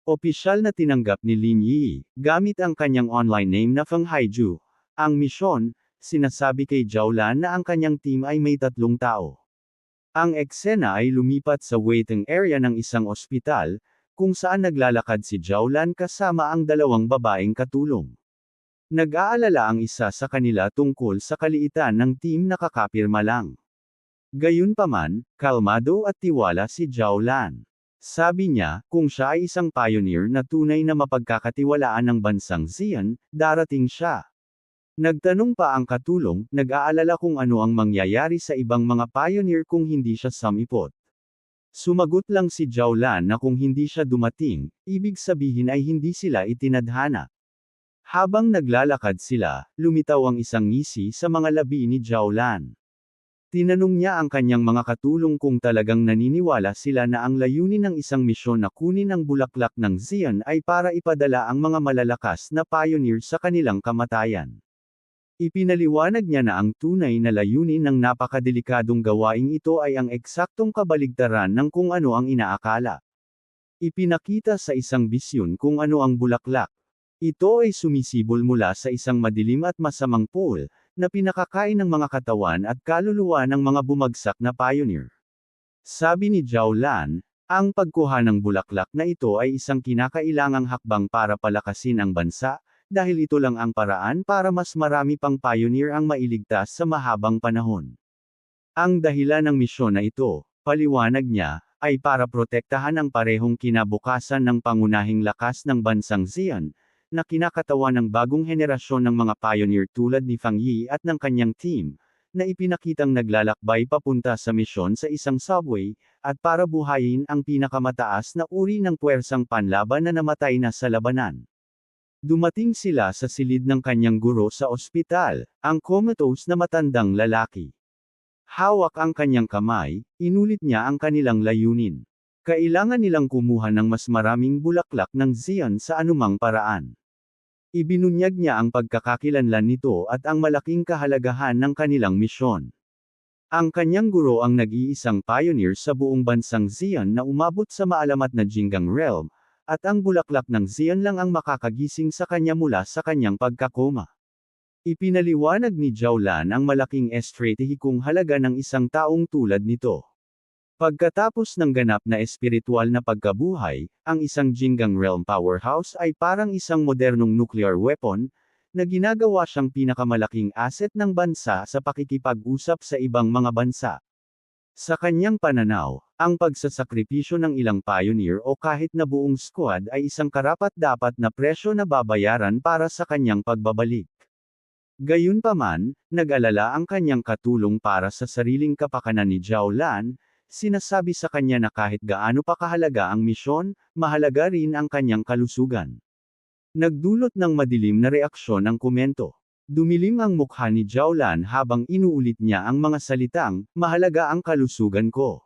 Opisyal na tinanggap ni Lin Yi, gamit ang kanyang online name na Feng Haiju, ang misyon. Sinasabi kay Jiaolan na ang kanyang team ay may 3 tao. Ang eksena ay lumipat sa waiting area ng isang ospital, kung saan naglalakad si Jiaolan kasama ang 2 babaeng katulong. Nag-aalala ang isa sa kanila tungkol sa kaliitan ng team na kakapirma lang. Gayunpaman, kalmado at tiwala si Jiaolan. Sabi niya, kung siya ay isang pioneer na tunay na mapagkakatiwalaan ng bansang Xi'an, darating siya. Nagtanong pa ang katulong, nag-aalala kung ano ang mangyayari sa ibang mga pioneer kung hindi siya sumipot. Sumagot lang si Jiaolan na kung hindi siya dumating, ibig sabihin ay hindi sila itinadhana. Habang naglalakad sila, lumitaw ang isang ngisi sa mga labi ni Jiaolan. Tinanong niya ang kanyang mga katulong kung talagang naniniwala sila na ang layunin ng isang misyon na kunin ang bulaklak ng Xi'an ay para ipadala ang mga malalakas na pioneer sa kanilang kamatayan. Ipinaliwanag niya na ang tunay na layunin ng napakadelikadong gawaing ito ay ang eksaktong kabaligtaran ng kung ano ang inaakala. Ipinakita sa isang bisyon kung ano ang bulaklak. Ito ay sumisibol mula sa isang madilim at masamang pool, na pinakakain ng mga katawan at kaluluwa ng mga bumagsak na pioneer. Sabi ni Jiaolan, ang pagkuha ng bulaklak na ito ay isang kinakailangang hakbang para palakasin ang bansa, dahil ito lang ang paraan para mas marami pang pioneer ang mailigtas sa mahabang panahon. Ang dahilan ng misyon na ito, paliwanag niya, ay para protektahan ang parehong kinabukasan ng pangunahing lakas ng bansang Xi'an, na kinakatawan ng bagong henerasyon ng mga pioneer tulad ni Fang Yi at ng kanyang team, na ipinakitang naglalakbay papunta sa misyon sa isang subway, at para buhayin ang pinakamataas na uri ng puwersang panlaban na namatay na sa labanan. Dumating sila sa silid ng kanyang guro sa ospital, ang comatose na matandang lalaki. Hawak ang kanyang kamay, inulit niya ang kanilang layunin. Kailangan nilang kumuha ng mas maraming bulaklak ng Xi'an sa anumang paraan. Ibinunyag niya ang pagkakakilanlan nito at ang malaking kahalagahan ng kanilang misyon. Ang kanyang guro ang nag-iisang pioneer sa buong bansang Xi'an na umabot sa maalamat na Jinggang Realm, at ang bulaklak ng Xi'an lang ang makakagising sa kanya mula sa kanyang pagkakoma. Ipinaliwanag ni Jiaolan ang malaking estratehikong halaga ng isang taong tulad nito. Pagkatapos ng ganap na espiritual na pagkabuhay, ang isang Jinggang Realm powerhouse ay parang isang modernong nuclear weapon, na ginagawa siyang pinakamalaking asset ng bansa sa pakikipag-usap sa ibang mga bansa. Sa kanyang pananaw, ang pagsasakripisyo ng ilang pioneer o kahit na buong squad ay isang karapat-dapat na presyo na babayaran para sa kanyang pagbabalik. Gayunpaman, nag-alala ang kanyang katulong para sa sariling kapakanan ni Jiaolan, sinasabi sa kanya na kahit gaano pa kahalaga ang misyon, mahalaga rin ang kanyang kalusugan. Nagdulot ng madilim na reaksyon ang komento. Dumilim ang mukha ni Jiaolan habang inuulit niya ang mga salitang, mahalaga ang kalusugan ko.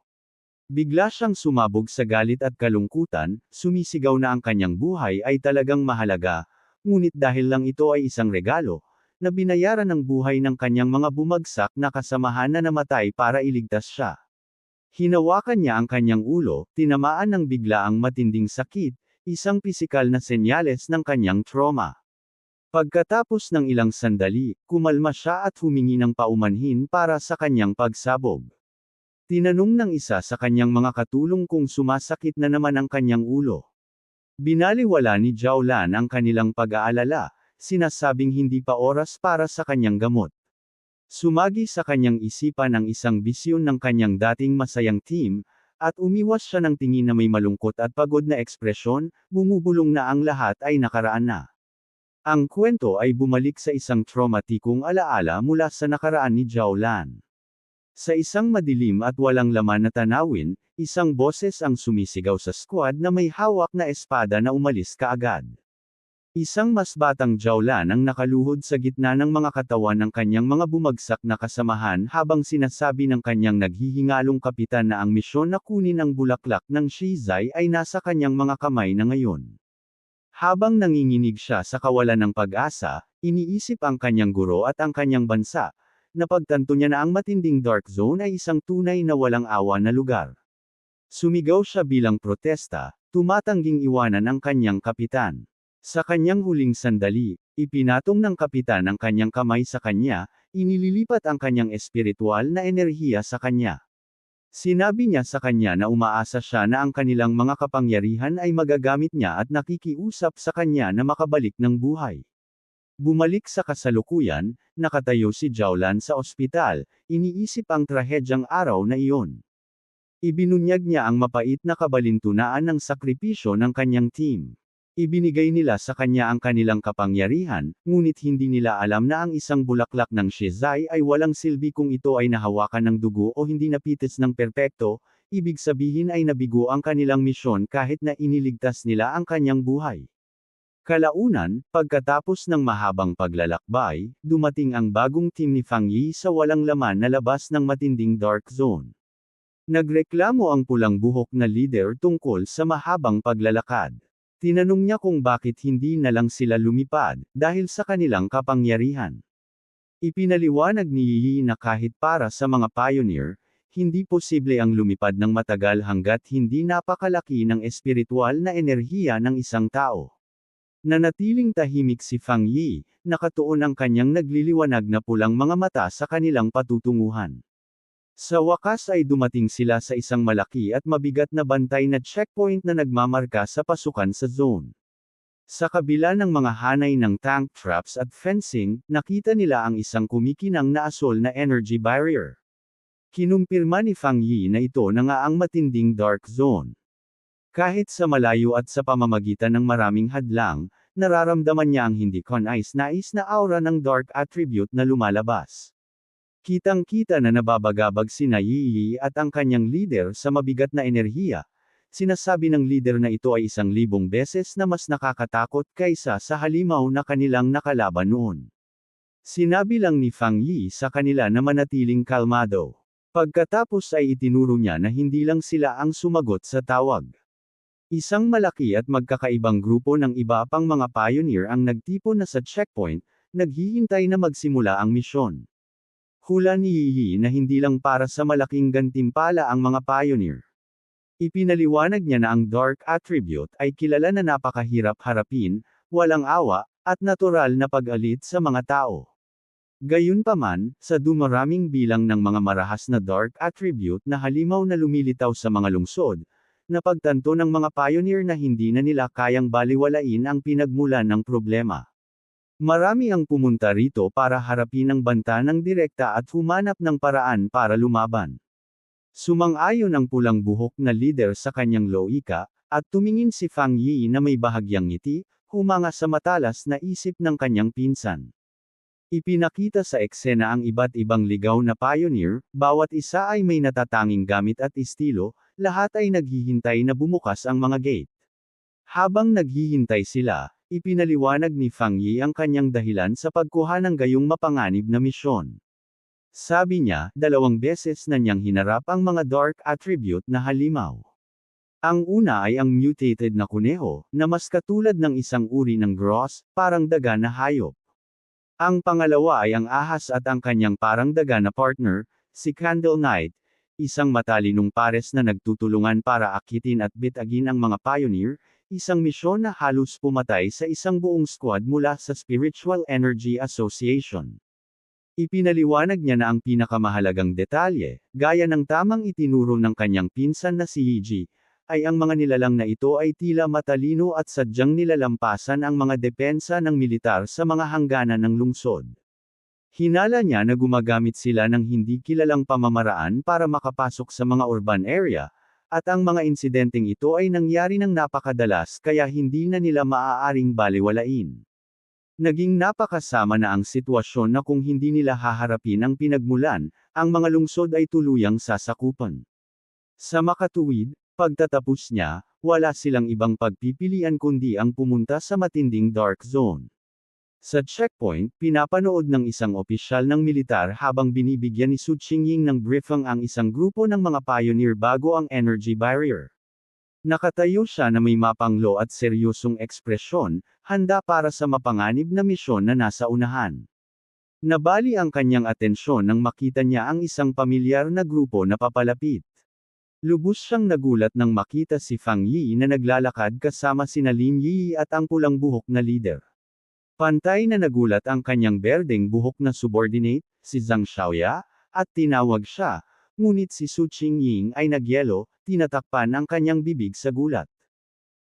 Bigla siyang sumabog sa galit at kalungkutan, sumisigaw na ang kanyang buhay ay talagang mahalaga, ngunit dahil lang ito ay isang regalo, na binayaran ng buhay ng kanyang mga bumagsak na kasamahan na namatay para iligtas siya. Hinawakan niya ang kanyang ulo, tinamaan ng biglaang matinding sakit, isang pisikal na senyales ng kanyang trauma. Pagkatapos ng ilang sandali, kumalma siya at humingi ng paumanhin para sa kanyang pagsabog. Tinanong ng isa sa kanyang mga katulong kung sumasakit na naman ang kanyang ulo. Binaliwala ni Jiaolan ang kanilang pag-aalala, sinasabing hindi pa oras para sa kanyang gamot. Sumagi sa kanyang isipan ang isang bisyon ng kanyang dating masayang team, at umiwas siya ng tingin na may malungkot at pagod na ekspresyon, bumubulong na ang lahat ay nakaraan na. Ang kwento ay bumalik sa isang traumatikong alaala mula sa nakaraan ni Jiaolan. Sa isang madilim at walang laman na tanawin, isang boses ang sumisigaw sa squad na may hawak na espada na umalis kaagad. Isang mas batang Jiaolan ang nakaluhod sa gitna ng mga katawan ng kanyang mga bumagsak na kasamahan habang sinasabi ng kanyang naghihingalong kapitan na ang misyon na kunin ang bulaklak ng Shizai ay nasa kanyang mga kamay na ngayon. Habang nanginginig siya sa kawalan ng pag-asa, iniisip ang kanyang guro at ang kanyang bansa, napagtanto niya na ang matinding dark zone ay isang tunay na walang awa na lugar. Sumigaw siya bilang protesta, tumatangging iwanan ang kanyang kapitan. Sa kanyang huling sandali, ipinatong ng kapitan ang kanyang kamay sa kanya, inililipat ang kanyang espiritual na enerhiya sa kanya. Sinabi niya sa kanya na umaasa siya na ang kanilang mga kapangyarihan ay magagamit niya at nakikiusap sa kanya na makabalik ng buhay. Bumalik sa kasalukuyan, nakatayo si Jiaolan sa ospital, iniisip ang trahedyang araw na iyon. Ibinunyag niya ang mapait na kabalintunaan ng sakripisyo ng kanyang team. Ibinigay nila sa kanya ang kanilang kapangyarihan, ngunit hindi nila alam na ang isang bulaklak ng shizai ay walang silbi kung ito ay nahawakan ng dugo o hindi napitis ng perpekto, ibig sabihin ay nabigo ang kanilang misyon kahit na iniligtas nila ang kanyang buhay. Kalaunan, pagkatapos ng mahabang paglalakbay, dumating ang bagong team ni Fang Yi sa walang laman na labas ng matinding dark zone. Nagreklamo ang pulang buhok na leader tungkol sa mahabang paglalakad. Tinanong niya kung bakit hindi na lang sila lumipad, dahil sa kanilang kapangyarihan. Ipinaliwanag ni Yi na kahit para sa mga pioneer, hindi posible ang lumipad ng matagal hanggat hindi napakalaki ng espiritual na enerhiya ng isang tao. Nanatiling tahimik si Fang Yi, nakatuon ang kanyang nagliliwanag na pulang mga mata sa kanilang patutunguhan. Sa wakas ay dumating sila sa isang malaki at mabigat na bantay na checkpoint na nagmamarka sa pasukan sa zone. Sa kabila ng mga hanay ng tank traps at fencing, nakita nila ang isang kumikinang na asol na energy barrier. Kinumpirma ni Fang Yi na ito na nga ang matinding dark zone. Kahit sa malayo at sa pamamagitan ng maraming hadlang, nararamdaman niya ang hindi kanais-nais na aura ng dark attribute na lumalabas. Kitang-kita na nababagabag sina Yi at ang kanyang leader sa mabigat na enerhiya. Sinasabi ng leader na ito ay 1,000 beses na mas nakakatakot kaysa sa halimaw na kanilang nakalaban noon. Sinabi lang ni Fang Yi sa kanila na manatiling kalmado. Pagkatapos ay itinuro niya na hindi lang sila ang sumagot sa tawag. Isang malaki at magkakaibang grupo ng iba pang mga pioneer ang nagtipon na sa checkpoint, naghihintay na magsimula ang misyon. Hula ni Yi na hindi lang para sa malaking gantimpala ang mga pioneer. Ipinaliwanag niya na ang dark attribute ay kilala na napakahirap harapin, walang awa, at natural na pag-alit sa mga tao. Gayunpaman, sa dumaraming bilang ng mga marahas na dark attribute na halimaw na lumilitaw sa mga lungsod, napagtanto ng mga pioneer na hindi na nila kayang baliwalain ang pinagmulan ng problema. Marami ang pumunta rito para harapin ang banta ng direkta at humanap ng paraan para lumaban. Sumang-ayon ang pulang buhok na leader sa kanyang loika, at tumingin si Fang Yi na may bahagyang ngiti, humanga sa matalas na isip ng kanyang pinsan. Ipinakita sa eksena ang iba't ibang ligaw na pioneer, bawat isa ay may natatanging gamit at estilo, lahat ay naghihintay na bumukas ang mga gate. Habang naghihintay sila, ipinaliwanag ni Fang Yi ang kanyang dahilan sa pagkuha ng gayong mapanganib na misyon. Sabi niya, 2 beses na niyang hinarap ang mga dark attribute na halimaw. Ang una ay ang mutated na kuneho, na mas katulad ng isang uri ng gross, parang daga na hayop. Ang pangalawa ay ang ahas at ang kanyang parang daga na partner, si Candle Knight, isang matalinong pares na nagtutulungan para akitin at bitagin ang mga pioneer, isang misyon na halos pumatay sa isang buong squad mula sa Spiritual Energy Association. Ipinaliwanag niya na ang pinakamahalagang detalye, gaya ng tamang itinuro ng kanyang pinsan na si Yi, ay ang mga nilalang na ito ay tila matalino at sadyang nilalampasan ang mga depensa ng militar sa mga hangganan ng lungsod. Hinala niya na gumagamit sila ng hindi kilalang pamamaraan para makapasok sa mga urban area, at ang mga insidenteng ito ay nangyari ng napakadalas kaya hindi na nila maaaring baliwalain. Naging napakasama na ang sitwasyon na kung hindi nila haharapin ang pinagmulan, ang mga lungsod ay tuluyang sasakupan. Sa makatuwid, pagtatapos niya, wala silang ibang pagpipilian kundi ang pumunta sa matinding dark zone. Sa checkpoint, pinapanood ng isang opisyal ng militar habang binibigyan ni Su Qingying ng briefing ang isang grupo ng mga pioneer bago ang energy barrier. Nakatayo siya na may mapanglo at seryosong ekspresyon, handa para sa mapanganib na misyon na nasa unahan. Nabali ang kanyang atensyon nang makita niya ang isang pamilyar na grupo na papalapit. Lubos siyang nagulat nang makita si Fang Yi na naglalakad kasama sina Lin Yi at ang pulang buhok na leader. Pantay na nagulat ang kanyang berdeng buhok na subordinate, si Zhang Xiaoya, at tinawag siya, ngunit si Su Qingying ay nagyelo, tinatakpan ang kanyang bibig sa gulat.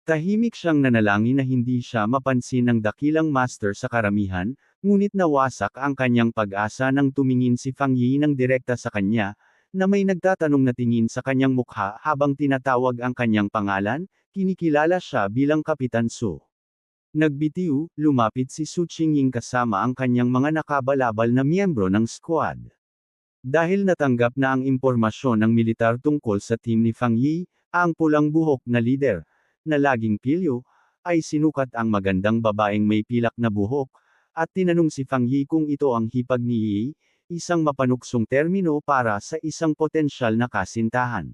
Tahimik siyang nanalangin na hindi siya mapansin ng dakilang master sa karamihan, ngunit nawasak ang kanyang pag-asa nang tumingin si Fang Yi ng direkta sa kanya, na may nagtatanong na tingin sa kanyang mukha habang tinatawag ang kanyang pangalan, kinikilala siya bilang Kapitan Su. Nagbitiw, lumapit si Su Qingying kasama ang kanyang mga nakabalabal na miyembro ng squad. Dahil natanggap na ang impormasyon ng militar tungkol sa team ni Fang Yi, ang pulang buhok na leader, na laging pilyo, ay sinukat ang magandang babaeng may pilak na buhok, at tinanong si Fang Yi kung ito ang hipag ni Yi, isang mapanuksong termino para sa isang potensyal na kasintahan.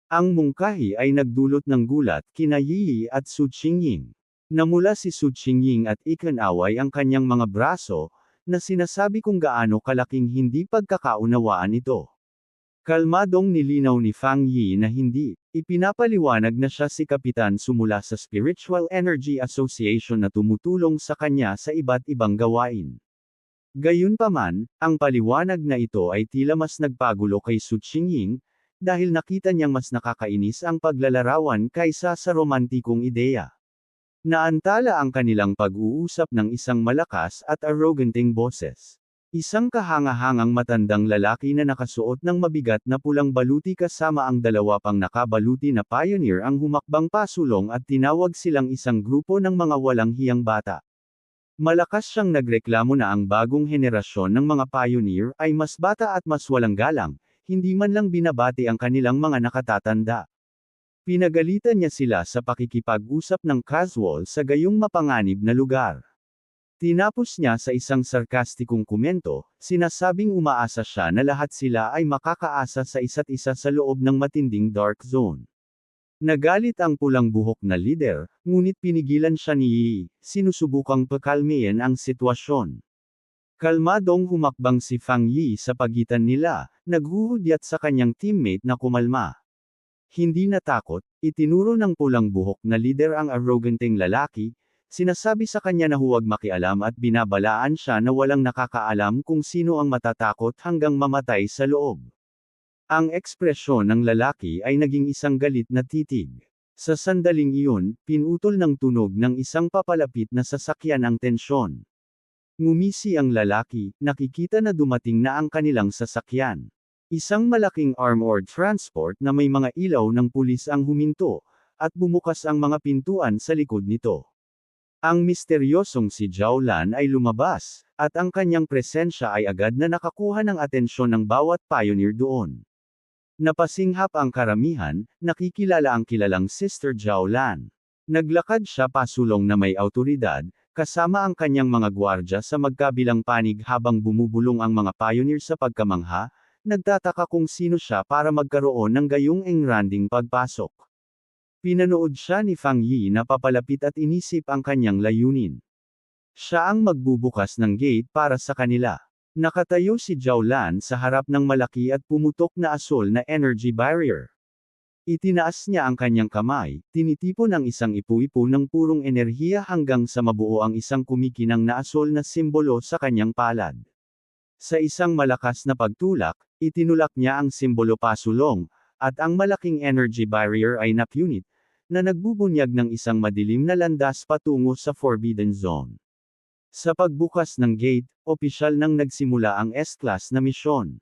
Ang mungkahi ay nagdulot ng gulat kina Yi at Su Qingying. Namula si Su Qingying at ikinaway ang kanyang mga braso, na sinasabi kung gaano kalaking hindi pagkakaunawaan ito. Kalmadong nilinaw ni Fang Yi na hindi, ipinapaliwanag na siya si Kapitan sumula sa Spiritual Energy Association na tumutulong sa kanya sa iba't ibang gawain. Gayunpaman, ang paliwanag na ito ay tila mas nagpagulo kay Su Qingying, dahil nakita niyang mas nakakainis ang paglalarawan kaysa sa romantikong ideya. Naantala ang kanilang pag-uusap ng isang malakas at arroganting boses. Isang kahangahangang matandang lalaki na nakasuot ng mabigat na pulang baluti kasama ang dalawa pang nakabaluti na pioneer ang humakbang pasulong at tinawag silang isang grupo ng mga walang hiyang bata. Malakas siyang nagreklamo na ang bagong henerasyon ng mga pioneer ay mas bata at mas walang galang, hindi man lang binabati ang kanilang mga nakatatanda. Pinagalitan niya sila sa pakikipag-usap ng casual sa gayong mapanganib na lugar. Tinapos niya sa isang sarkastikong komento, sinasabing umaasa siya na lahat sila ay makakaasa sa isa't isa sa loob ng matinding dark zone. Nagalit ang pulang buhok na leader, ngunit pinigilan siya ni Yi, sinusubukang pakalmayan ang sitwasyon. Kalmadong humakbang si Fang Yi sa pagitan nila, naghuhudyat sa kanyang teammate na kumalma. Hindi natakot, itinuro ng pulang buhok na leader ang arroganting lalaki, sinasabi sa kanya na huwag makialam at binabalaan siya na walang nakakaalam kung sino ang matatakot hanggang mamatay sa loob. Ang ekspresyon ng lalaki ay naging isang galit na titig. Sa sandaling iyon, pinutol ng tunog ng isang papalapit na sasakyan ang tensyon. Ngumisi ang lalaki, nakikita na dumating na ang kanilang sasakyan. Isang malaking armored transport na may mga ilaw ng pulis ang huminto, at bumukas ang mga pintuan sa likod nito. Ang misteryosong si Zhao Lan ay lumabas, at ang kanyang presensya ay agad na nakakuha ng atensyon ng bawat pioneer doon. Napasinghap ang karamihan, nakikilala ang kilalang Sister Zhao Lan. Naglakad siya pasulong na may awtoridad, kasama ang kanyang mga gwardya sa magkabilang panig habang bumubulong ang mga pioneer sa pagkamangha, nagtataka kung sino siya para magkaroon ng gayong engranding pagpasok. Pinanood siya ni Fang Yi na papalapit at inisip ang kanyang layunin. Siya ang magbubukas ng gate para sa kanila. Nakatayo si Zhao Lan sa harap ng malaki at pumutok na asul na energy barrier. Itinaas niya ang kanyang kamay, tinitipon ang isang ipu-ipu ng purong enerhiya hanggang sa mabuo ang isang kumikinang na asul na simbolo sa kanyang palad. Sa isang malakas na pagtulak, itinulak niya ang simbolo pasulong, at ang malaking energy barrier ay napunit, na nagbubunyag ng isang madilim na landas patungo sa Forbidden Zone. Sa pagbukas ng gate, opisyal nang nagsimula ang S-Class na misyon.